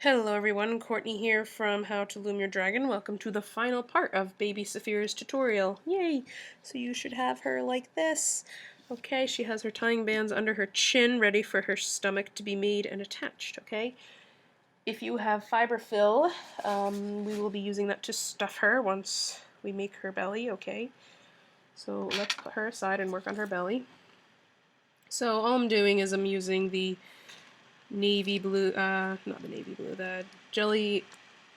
Hello everyone, Courtney here from How to Loom Your Dragon. Welcome to the final part of Baby Saphira's tutorial. Yay! So you should have her like this. Okay, she has her tying bands under her chin ready for her stomach to be made and attached, okay? If you have fiber fill, we will be using that to stuff her once we make her belly, okay? So let's put her aside and work on her belly. So all I'm doing is I'm using the navy blue, not the navy blue, the jelly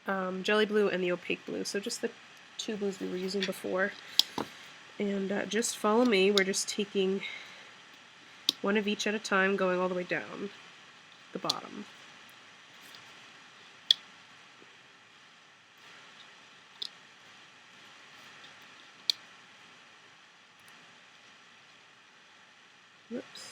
blue and the opaque blue. So just the two blues we were using before. And just follow me. We're just taking one of each at a time, going all the way down the bottom. Whoops.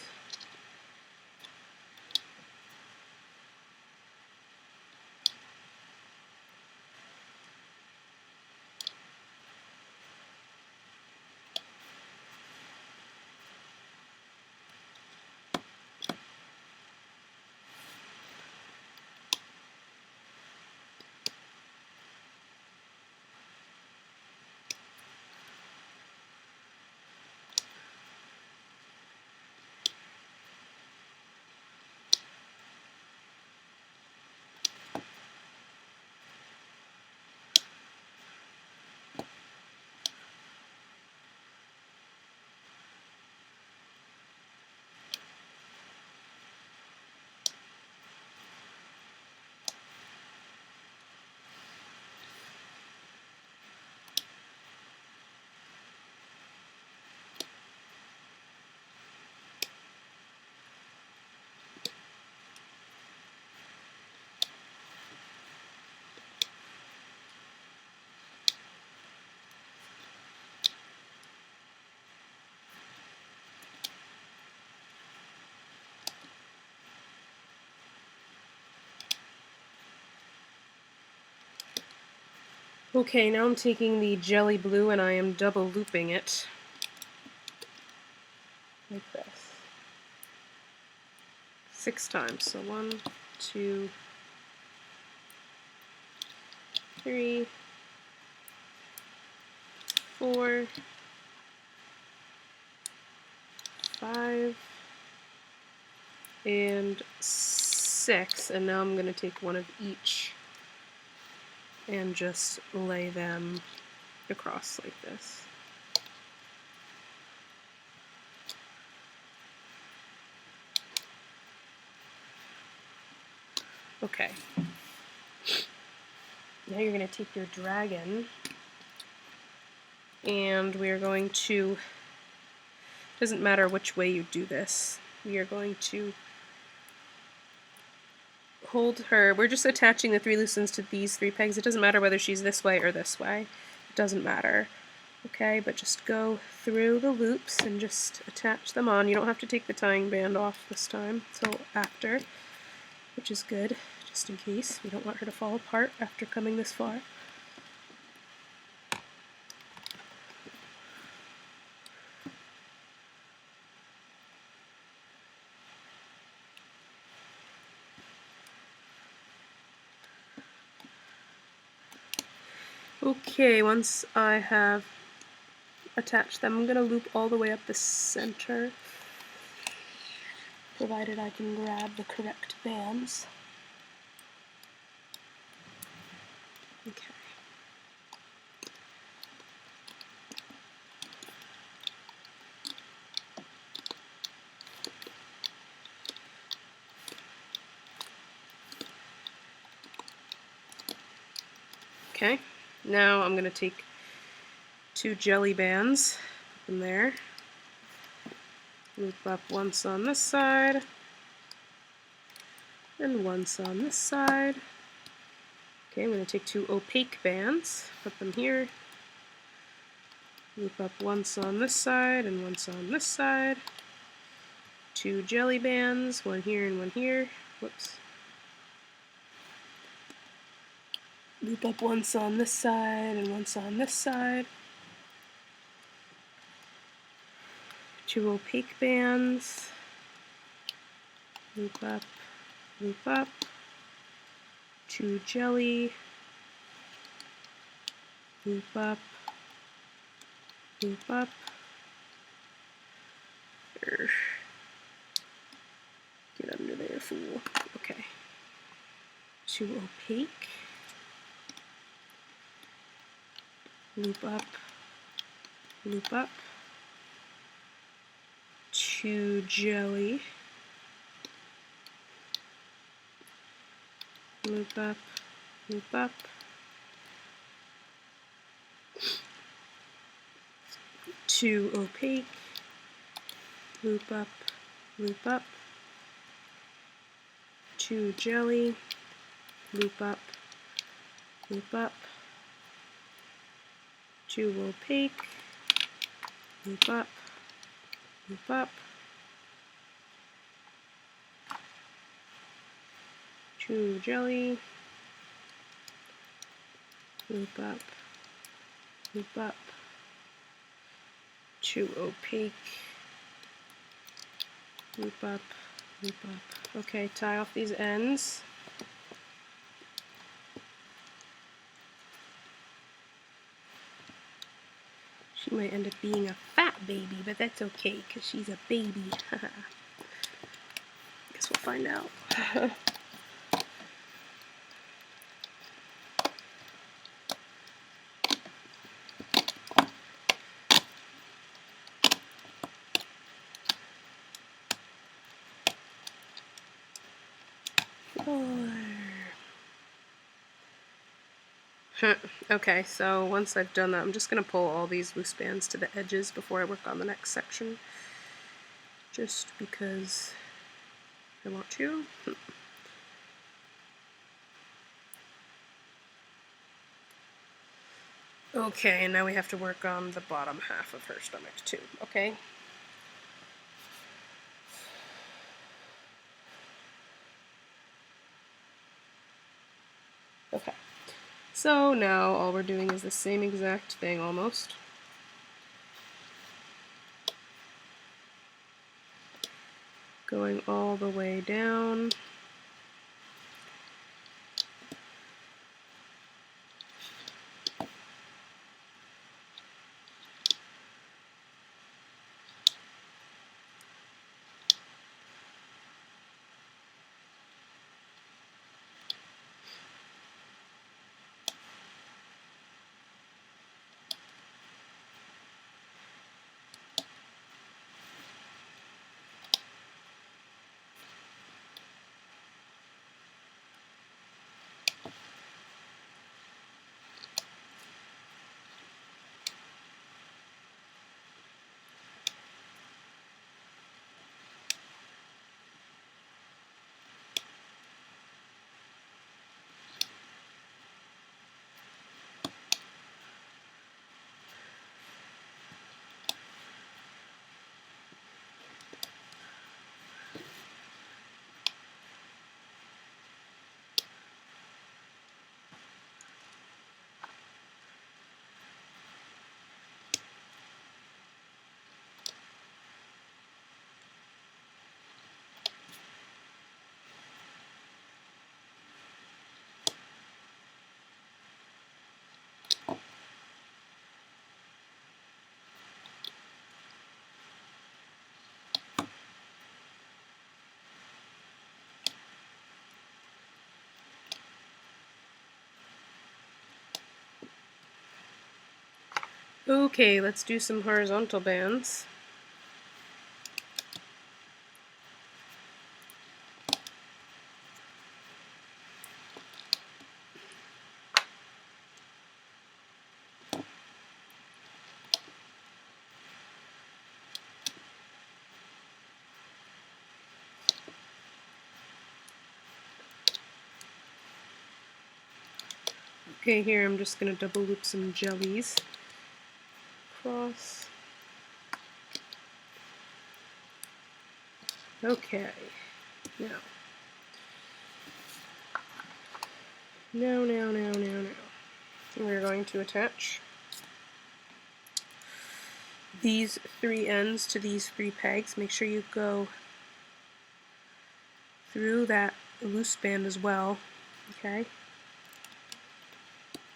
Okay, now I'm taking the jelly blue and I am double looping it like this 6 times. So 1, 2, 3, 4, 5, and 6. And now I'm going to take one of each and just lay them across like this. Okay. Now you're going to take your dragon and we are going to, doesn't matter which way you do this, we are going to hold her, we're just attaching the 3 loose ends to these 3 pegs. It doesn't matter whether she's this way or this way. It doesn't matter. Okay, but just go through the loops and just attach them on. You don't have to take the tying band off this time until after, which is good, just in case. We don't want her to fall apart after coming this far. Okay, once I have attached them, I'm going to loop all the way up the center, provided I can grab the correct bands. Okay. Okay, now I'm going to take 2 jelly bands, put them there, loop up once on this side, and once on this side. Okay, I'm going to take 2 opaque bands, put them here, loop up once on this side and once on this side, 2 jelly bands, one here and one here, whoops. Loop up once on this side and once on this side. 2 opaque bands. Loop up, 2 jelly, loop up, loop up, get under there, fool. Okay. 2 opaque, loop up, loop up, 2 jelly, loop up, loop up, 2 opaque, loop up, loop up, 2 jelly, loop up, loop up, 2 opaque, loop up, loop up, 2 jelly, loop up, loop up, 2 opaque, loop up, loop up. Okay, tie off these ends. She might end up being a fat baby, but that's okay, because she's a baby. Guess we'll find out. Okay, so once I've done that, I'm just going to pull all these loose bands to the edges before I work on the next section, just because I want to. Okay, and now we have to work on the bottom half of her stomach too, okay? Okay, so now all we're doing is the same exact thing almost. Going all the way down. Okay, let's do some horizontal bands. Okay, here I'm just going to double loop some jellies across. Okay, now. We're going to attach these 3 ends to these 3 pegs. Make sure you go through that loose band as well, okay?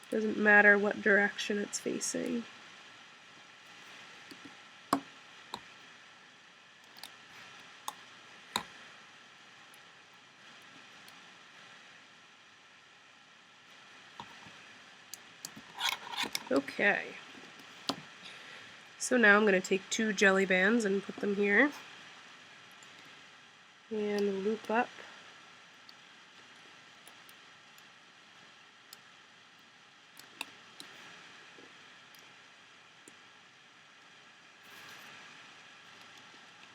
Doesn't matter what direction it's facing. Okay. So now I'm going to take 2 jelly bands and put them here. And loop up.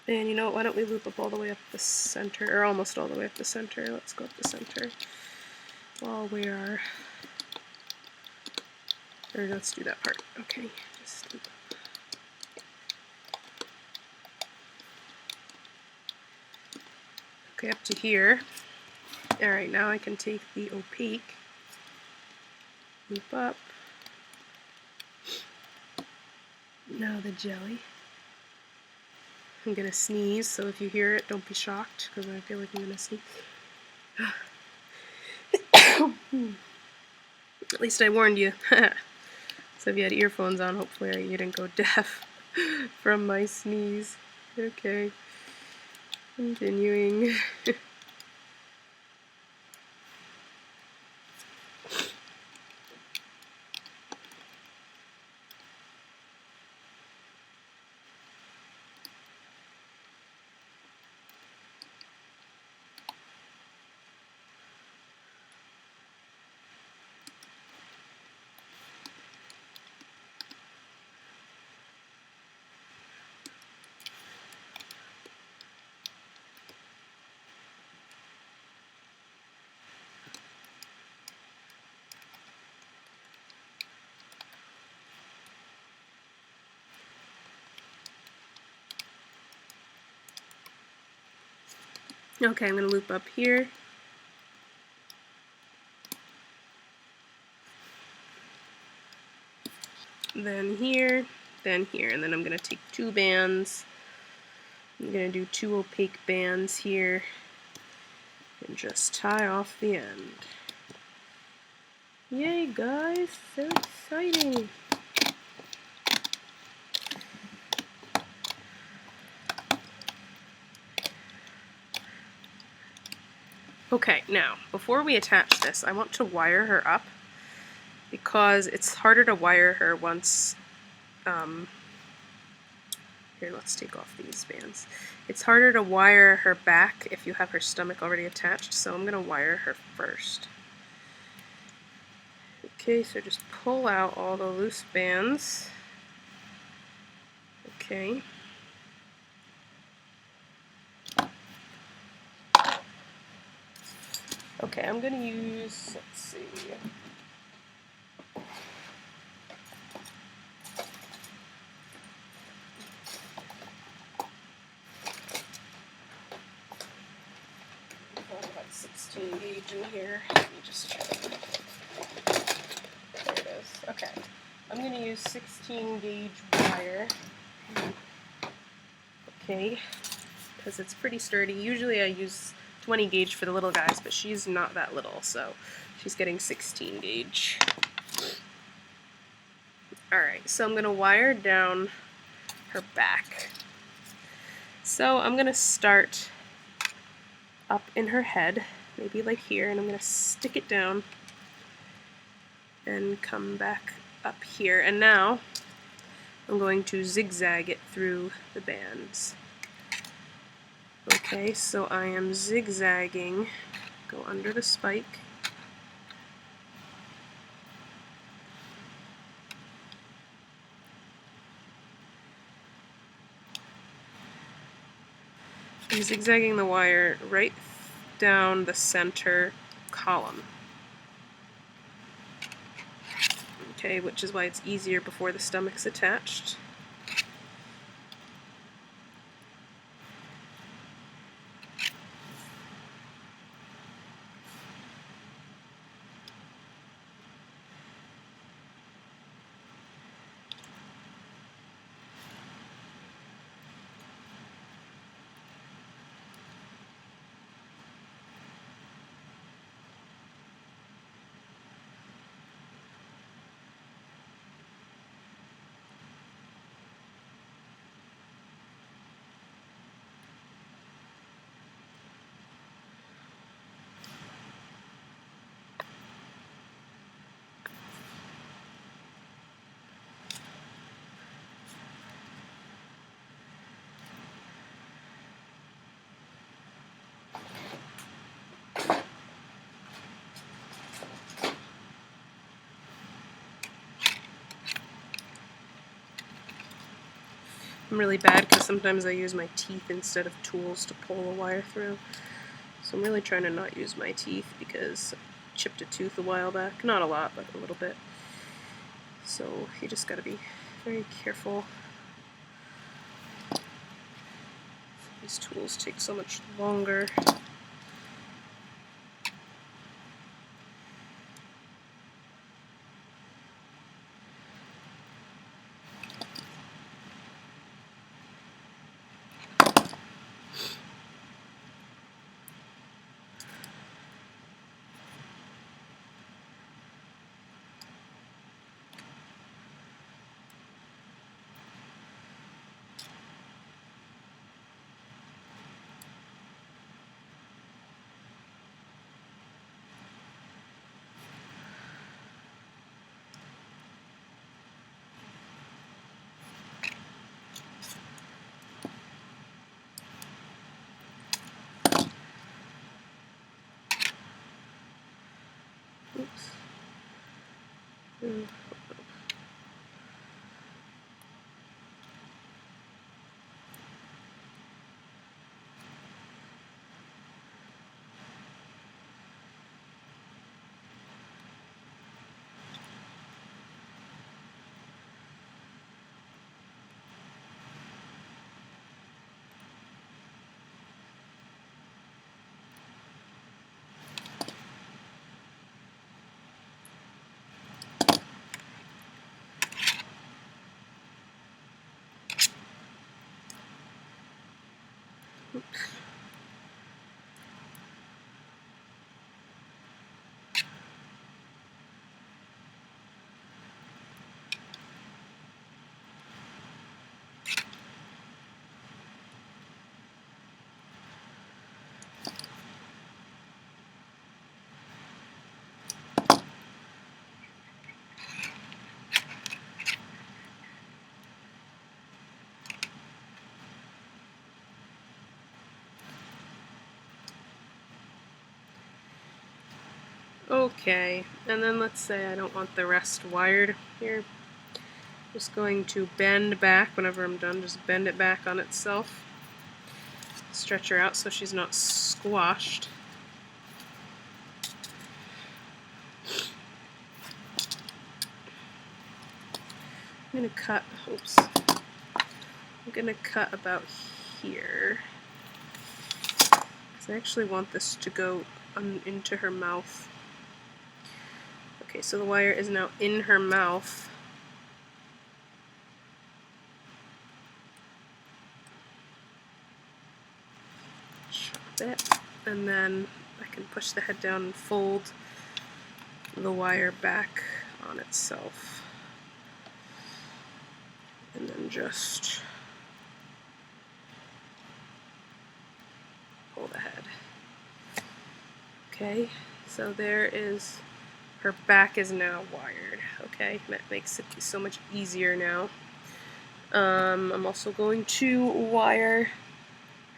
And you know what, why don't we loop up all the way up the center, or almost all the way up the center. Let's go up the center while we are, or let's do that part. Okay, just loop up. Okay, up to here. Alright, now I can take the opaque, loop up. Now the jelly. I'm gonna sneeze, so if you hear it, don't be shocked, because I feel like I'm gonna sneeze. At least I warned you. So if you had earphones on, hopefully you didn't go deaf from my sneeze. Okay. Continuing. Okay, I'm going to loop up here. Then here, and then I'm going to take 2 bands. I'm going to do 2 opaque bands here and just tie off the end. Yay, guys, so exciting! Okay, now, before we attach this, I want to wire her up because it's harder to wire her once, here, let's take off these bands. It's harder to wire her back if you have her stomach already attached, so I'm going to wire her first. Okay, so just pull out all the loose bands. Okay. Okay, I'm going to use, let's see. I've got 16 gauge in here. Let me just check. There it is. Okay. I'm going to use 16 gauge wire. Okay. Because it's pretty sturdy. Usually I use 20 gauge for the little guys, but she's not that little, so she's getting 16 gauge. Alright, so I'm going to wire down her back. So I'm going to start up in her head, maybe like here, and I'm going to stick it down and come back up here. And now I'm going to zigzag it through the bands. Okay, so I am zigzagging, go under the spike. I'm zigzagging the wire right down the center column. Okay, which is why it's easier before the stomach's attached. I'm really bad because sometimes I use my teeth instead of tools to pull the wire through. So I'm really trying to not use my teeth because I chipped a tooth a while back. Not a lot, but a little bit. So you just gotta be very careful. These tools take so much longer. Oops. Oops. Okay, and then let's say I don't want the rest wired here. Just going to bend back whenever I'm done, just bend it back on itself. Stretch her out so she's not squashed. I'm gonna cut, oops. I'm gonna cut about here. Because I actually want this to go into her mouth. Okay, so the wire is now in her mouth. Chop it, and then I can push the head down and fold the wire back on itself. And then just pull the head. Okay, so there is, her back is now wired. Okay, that makes it so much easier now. I'm also going to wire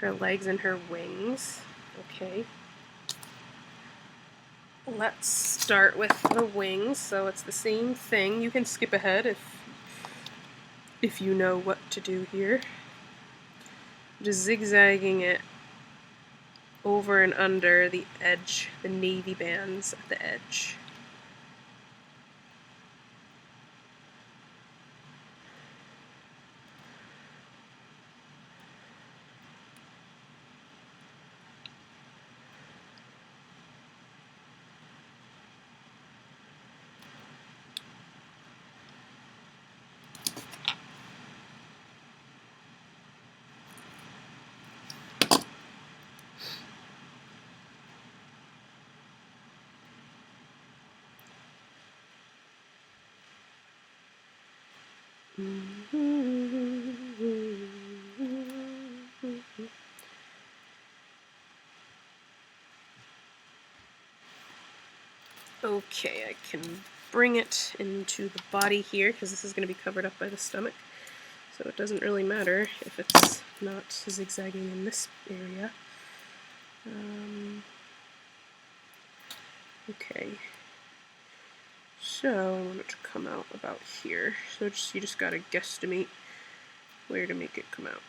her legs and her wings. Okay. Let's start with the wings. So it's the same thing. You can skip ahead if you know what to do here. Just zigzagging it over and under the edge, the navy bands at the edge. Okay, I can bring it into the body here because this is going to be covered up by the stomach, so it doesn't really matter if it's not zigzagging in this area. Okay, so I want it to come out about here. So you just gotta guesstimate where to make it come out.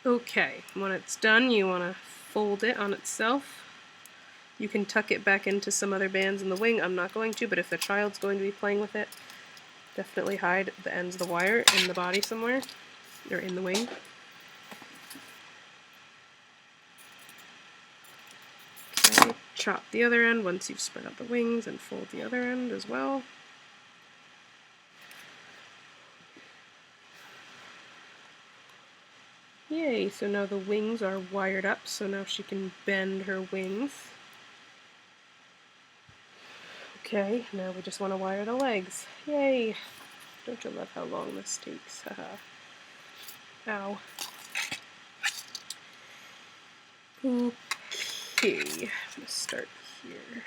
Okay, when it's done, you want to fold it on itself. You can tuck it back into some other bands in the wing. I'm not going to, but if the child's going to be playing with it, definitely hide the ends of the wire in the body somewhere, or in the wing. Okay, chop the other end once you've spread out the wings, and fold the other end as well. Yay, so now the wings are wired up, so now she can bend her wings. Okay, now we just want to wire the legs. Yay! Don't you love how long this takes? Haha. Ow. Okay, I'm going to start here.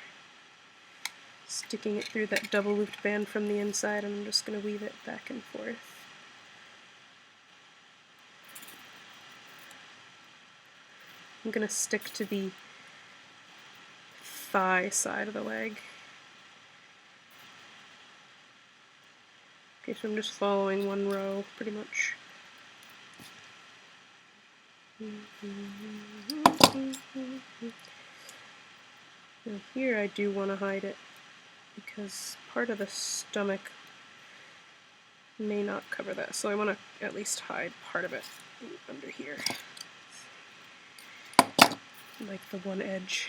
Sticking it through that double looped band from the inside, and I'm just going to weave it back and forth. I'm going to stick to the thigh side of the leg. Okay, so I'm just following one row, pretty much. Now here I do want to hide it, because part of the stomach may not cover that, so I want to at least hide part of it under here. Like the one edge.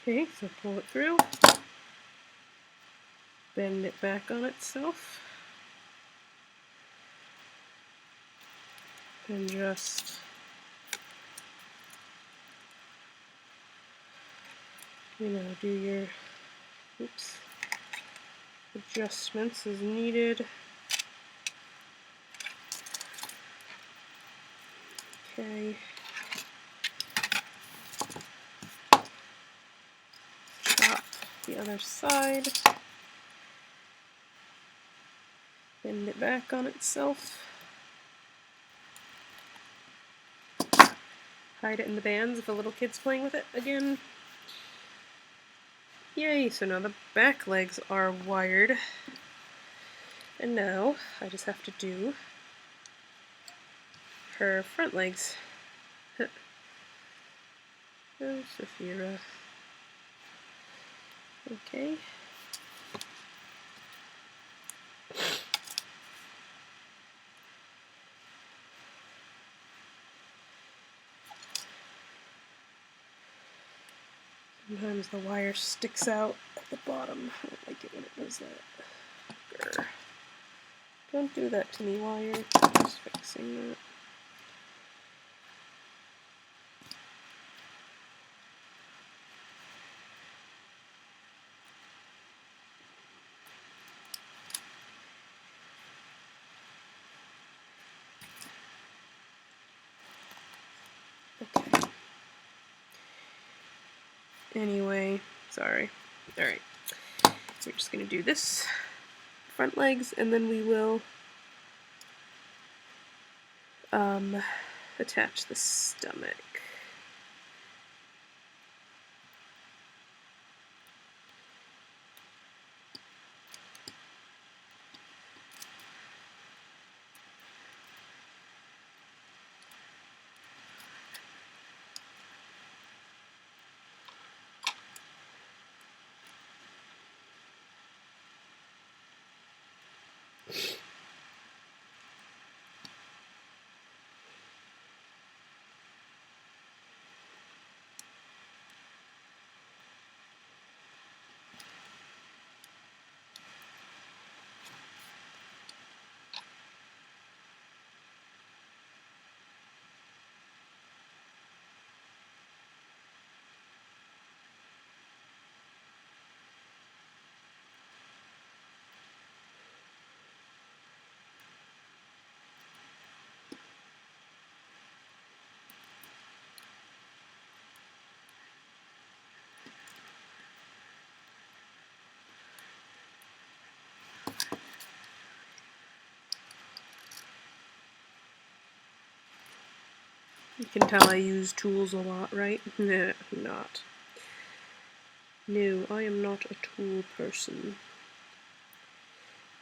Okay, so pull it through, bend it back on itself, and just do your adjustments as needed. Okay. Chop the other side. Bend it back on itself. Hide it in the bands if a little kid's playing with it again. Yay, so now the back legs are wired. And now I just have to do her front legs. Oh, Saphira. Okay. Sometimes the wire sticks out the bottom. I don't like it when it does that. Grr. Don't do that to me while you're just fixing that. Okay. Anyway, sorry. Alright. We're just going to do this front legs, and then we will attach the stomach. You can tell I use tools a lot, right? Nah, not. No, I am not a tool person,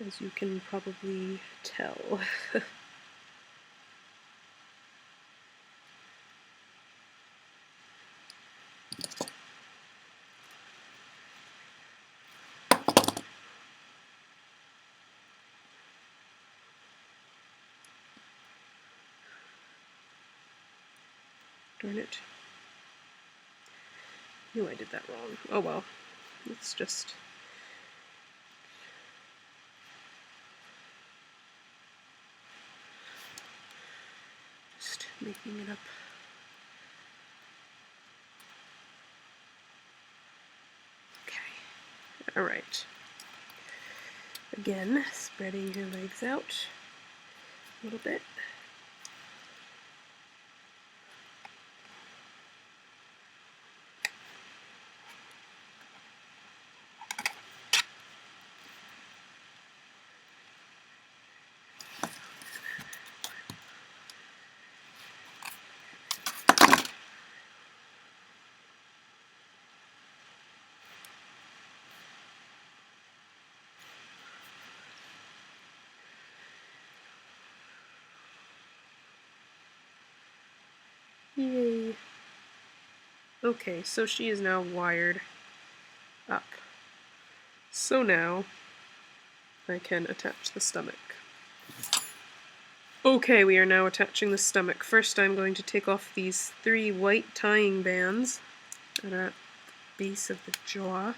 as you can probably tell. Darn it. Knew I did that wrong. Oh well. It's just making it up. Okay. Alright. Again, spreading your legs out a little bit. Yay. Okay, so she is now wired up. So now I can attach the stomach. Okay, we are now attaching the stomach. First I'm going to take off these 3 white tying bands at the base of the jaw.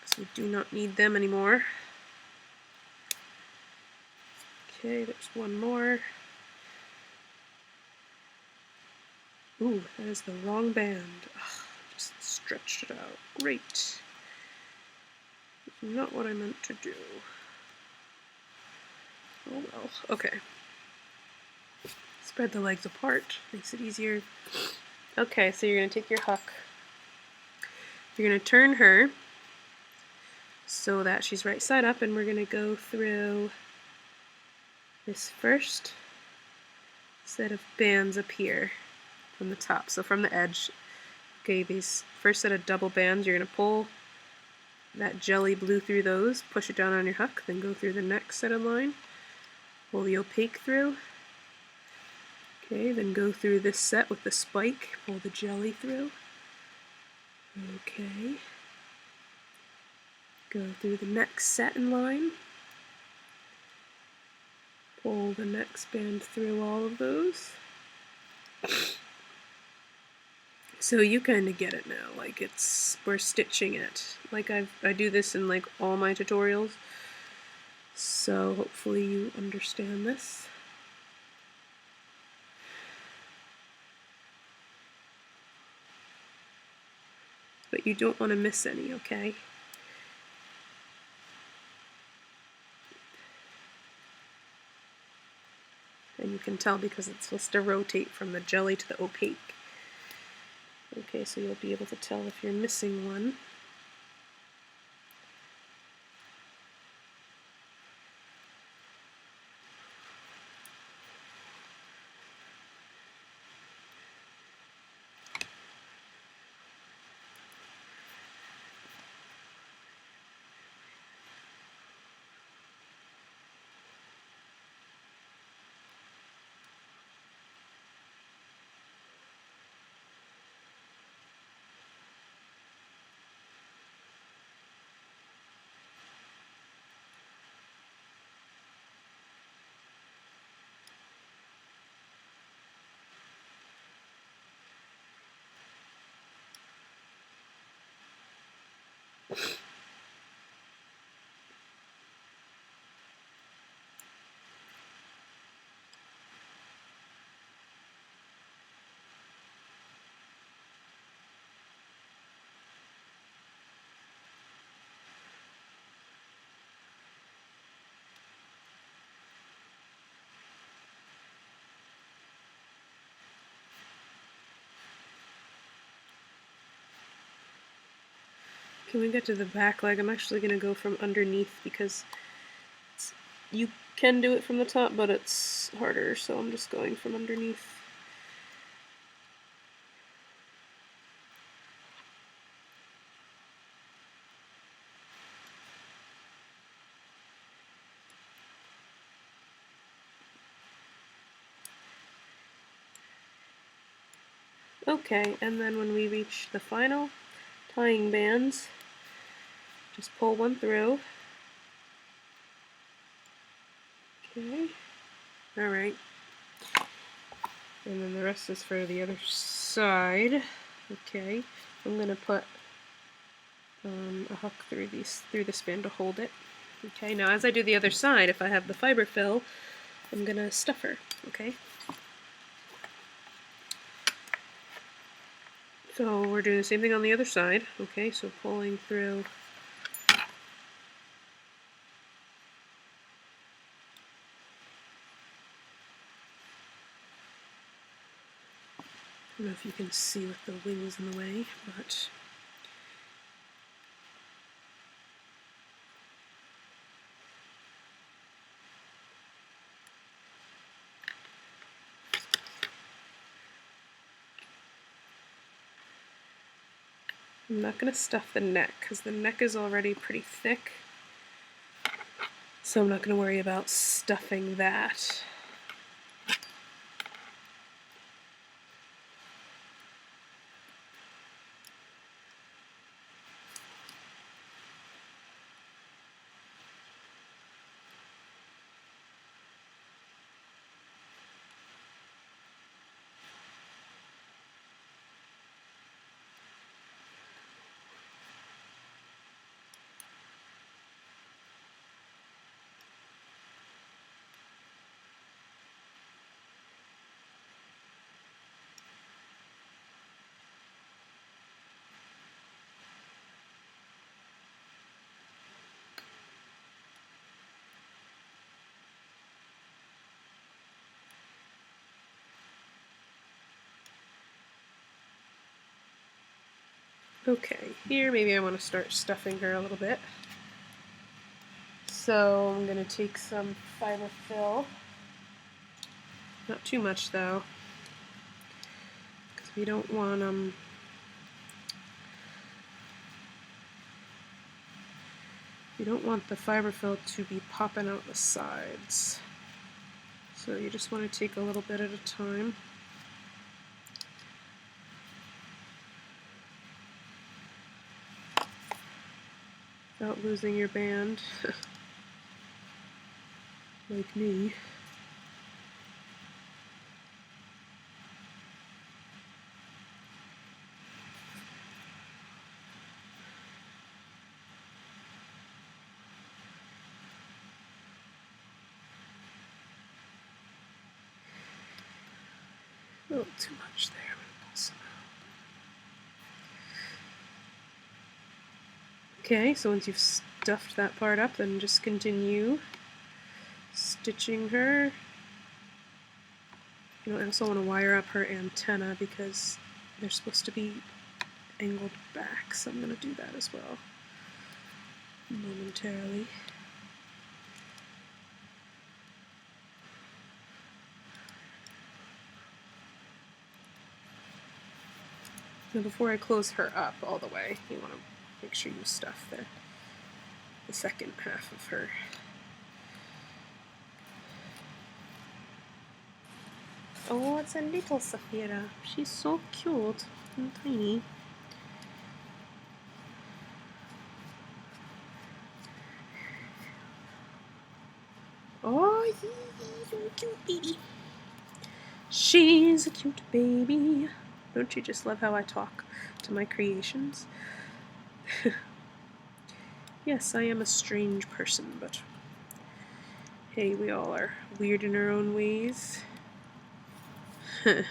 So we do not need them anymore. Okay, there's one more. Ooh, that is the wrong band. Ugh, just stretched it out. Great. Not what I meant to do. Oh well. Okay. Spread the legs apart. Makes it easier. Okay, so you're going to take your hook. You're going to turn her so that she's right side up, and we're going to go through this first set of bands up here from the top. So from the edge, okay, these first set of double bands, you're going to pull that jelly blue through those, push it down on your hook, then go through the next set of line, pull the opaque through, okay, then go through this set with the spike, pull the jelly through, okay, go through the next set in line, pull the next band through all of those, So you kind of get it now, like we're stitching it. Like I do this in like all my tutorials. So hopefully you understand this. But you don't want to miss any, okay? And you can tell because it's supposed to rotate from the jelly to the opaque. Okay, so you'll be able to tell if you're missing one. Can we get to the back leg? I'm actually going to go from underneath because you can do it from the top, but it's harder, so I'm just going from underneath. Okay, and then when we reach the final tying bands, just pull one through. Okay, alright. And then the rest is for the other side. Okay, I'm going to put a hook through this band to hold it. Okay, now as I do the other side, if I have the fiber fill, I'm going to stuff her. Okay. So we're doing the same thing on the other side. Okay, so pulling through. I don't know if you can see with the wings in the way, but I'm not going to stuff the neck because the neck is already pretty thick. So I'm not going to worry about stuffing that. Okay, here maybe I want to start stuffing her a little bit. So I'm going to take some fiber fill. Not too much though, because we don't want you don't want the fiber fill to be popping out the sides. So you just want to take a little bit at a time. Without losing your band, like me. little too much there. I'm gonna pull some out. Okay, so once you've stuffed that part up, then just continue stitching her. I also want to wire up her antenna because they're supposed to be angled back, so I'm going to do that as well momentarily. Now before I close her up all the way, you want to make sure you stuff the second half of her. Oh, it's a little Saphira. She's so cute and tiny. Oh, she's a cute baby. She's a cute baby. Don't you just love how I talk to my creations? Yes, I am a strange person, but hey, we all are weird in our own ways. Is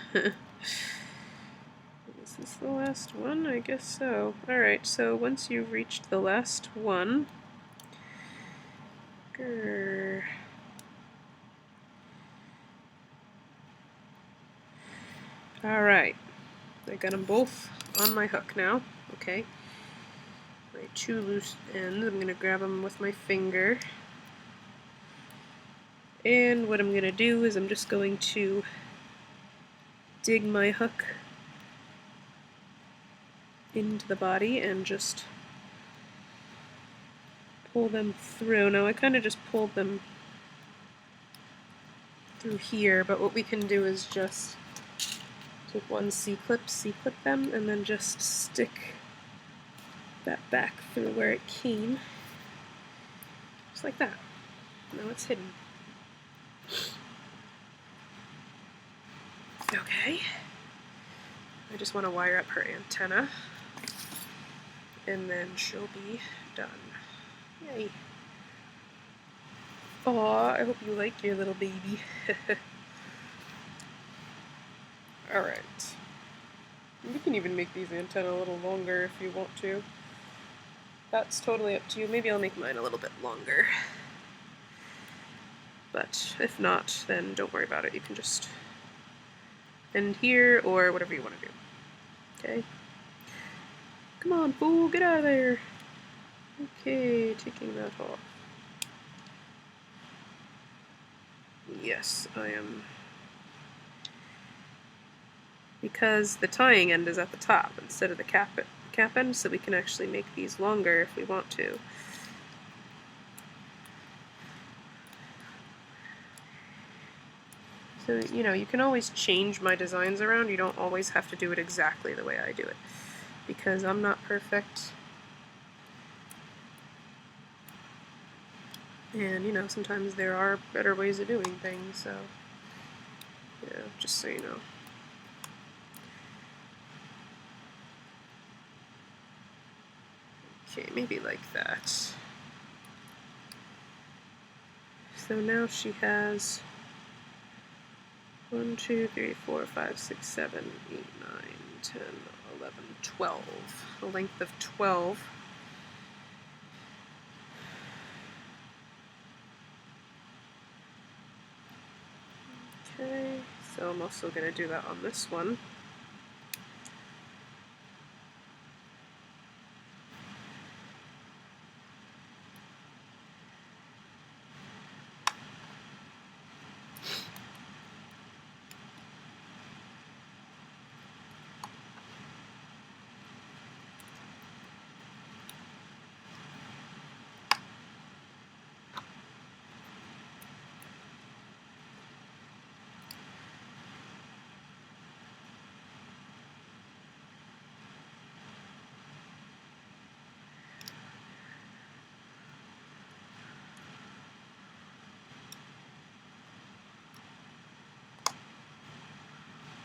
this the last one? I guess so. Alright, so once you've reached the last one, grrr. Alright, I got them both on my hook now. Okay, my two loose ends, I'm going to grab them with my finger. And what I'm going to do is I'm just going to dig my hook into the body and just pull them through. Now I kind of just pulled them through here, but what we can do is just take one C-clip them, and then just stick that back through where it came. Just like that. Now it's hidden. Okay. I just want to wire up her antenna, and then she'll be done. Yay. Aw, I hope you like your little baby. Alright. You can even make these antennae a little longer if you want to. That's totally up to you. Maybe I'll make mine a little bit longer. But if not, then don't worry about it. You can just end here or whatever you want to do. Okay? Come on, fool, get out of there! Okay, taking that off. Yes, I am. Because the tying end is at the top instead of the cap end, so we can actually make these longer if we want to. So, you can always change my designs around. You don't always have to do it exactly the way I do it, because I'm not perfect. And, sometimes there are better ways of doing things, so, just so you know. Okay, maybe like that. So now she has 1, 2, 3, 4, 5, 6, 7, 8, 9, 10, 11, 12. A length of 12. Okay, so I'm also going to do that on this one.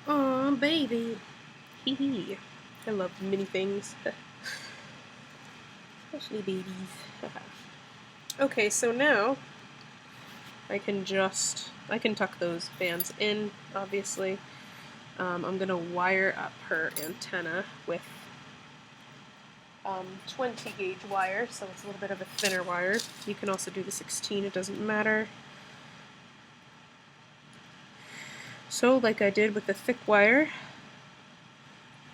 Aw, baby. Hee hee. I love mini things. Especially babies. Okay, so now I can tuck those bands in, obviously. I'm going to wire up her antenna with 20 gauge wire, so it's a little bit of a thinner wire. You can also do the 16, it doesn't matter. So like I did with the thick wire,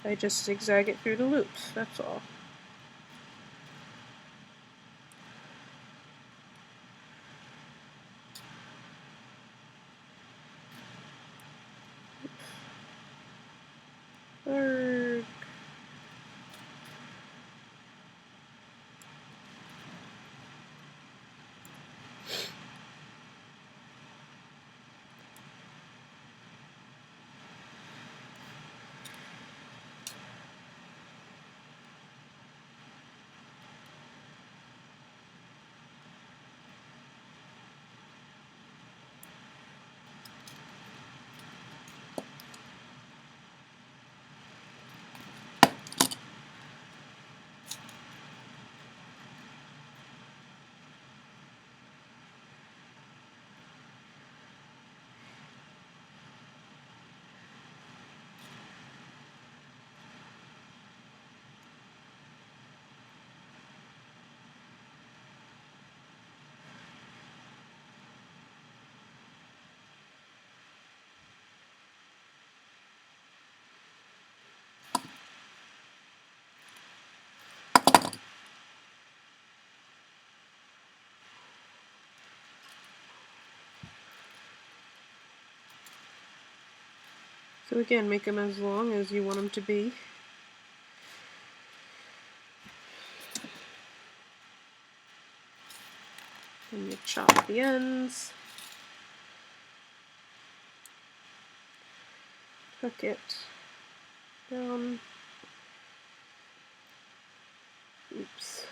I just zigzag it through the loops, that's all. Arrgh. So again, make them as long as you want them to be. And you chop the ends. Hook it down. Oops.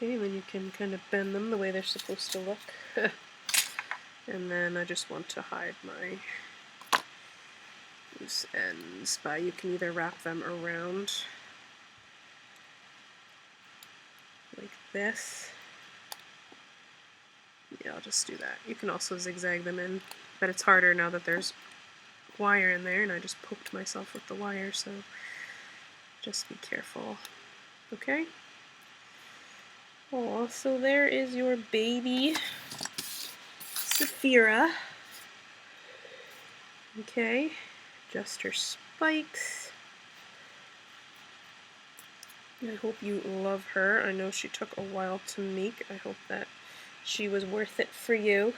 Okay, then you can kind of bend them the way they're supposed to look. And then I just want to hide my loose ends by, you can either wrap them around like this. Yeah, I'll just do that. You can also zigzag them in, but it's harder now that there's wire in there, and I just poked myself with the wire, so just be careful. Okay? Oh, so there is your baby Saphira. Okay, just her spikes. I hope you love her. I know she took a while to make. I hope that she was worth it for you.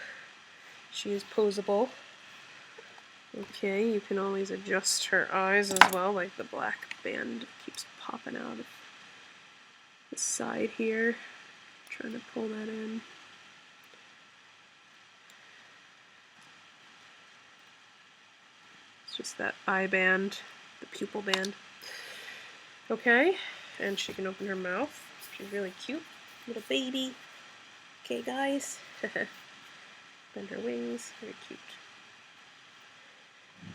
She is posable. Okay, you can always adjust her eyes as well, like the black band keeps popping out of the side here. Trying to pull that in. It's just that eye band, the pupil band. Okay, and she can open her mouth. She's really cute. Little baby. Okay, guys. Bend her wings. Very cute.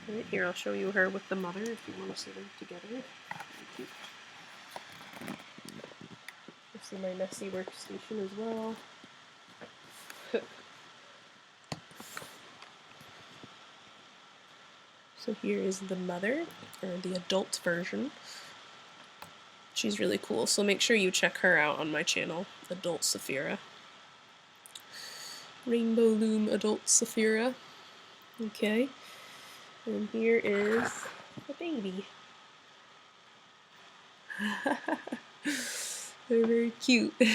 Alright, here I'll show you her with the mother if you want to see them together. Very cute. You'll see my messy workstation as well. So here is the mother, or the adult version. She's really cool, so make sure you check her out on my channel, Adult Saphira. Rainbow Loom Adult Saphira. Okay. And here is the baby. They're very cute. Mommy,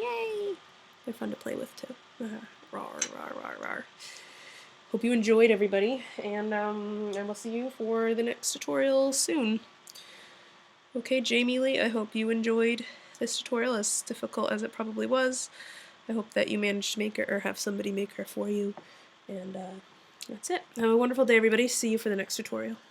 yay! They're fun to play with too. Rawr, rawr, rawr, rawr. Hope you enjoyed, everybody, and I will see you for the next tutorial soon. Okay, Jamieleigh, I hope you enjoyed this tutorial, as difficult as it probably was. I hope that you managed to make her, or have somebody make her for you, and that's it. Have a wonderful day, everybody. See you for the next tutorial.